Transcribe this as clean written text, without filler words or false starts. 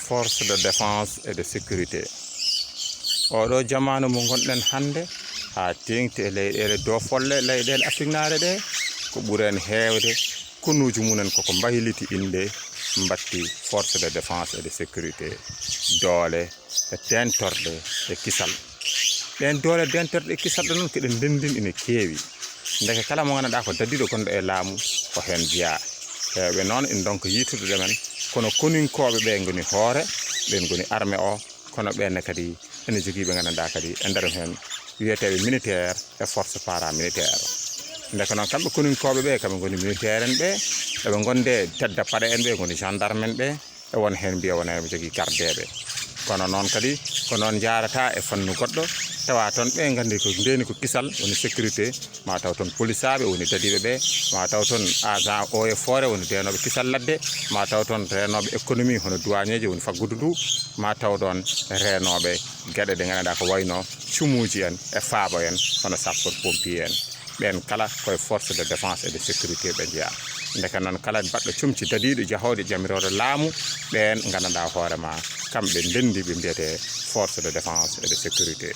force de défense et de sécurité oɗo jamanu mo gonɗen hande ha tengti e leyɗele dow folle leyɗele afrique ɗe ko ɓuren heewde konnuji munen koko mbayliti inde mbatti force de défense et de sécurité doole e dentorɗe e kisal ɗen doole dentorɗe e kisal ɗe noon keɗen ndendin ina keewi ndeke kala mo ganduɗa ko dadiɗo gonɗo e laamu ko hen jeeya hewɓe noon en donc yitude ɗumen kono koninkoɓe ɓe goni hoore ɓen goni armée o kono ɓenne kadi ene jogui ɓe ganduɗa kadi e nder hen wiyeteɓe militaire e force paramilitaire ndeke noon kamɓe koninkoɓe ɓe kamɓe goni militaire en ɓe eɓe gonde tedda paɗe en ɓe goni gendarme en ɓe e won hen mbiya wona eɓe jogui gardeɓe kono noon kadi ko noon jarata e fannu goɗɗo tawa toon ɓe gandi ko ndeni ko kisal woni sécurité ma taw toon polisaɓe woni dadiɓe ɓe ma taw toon agent eaux et forêt woni denoɓe kisal ladde ma taw toon renoɓe économie hono douanier woni faggudu ndu ma taw ɗon renoɓe gueɗe ɗe ganduɗa ko wayno cumuji en e faabo en hono sapeur pompier en ɓen kala koye force de défense et de sécurité ɓe jeeya ndeke noon kala baɗɗo cumci dadiɗo jahowde jamiroɗo laamu ɓen gandanɗa hoorema kamɓe ndendi ɓe mbiyete force de défense et de sécurité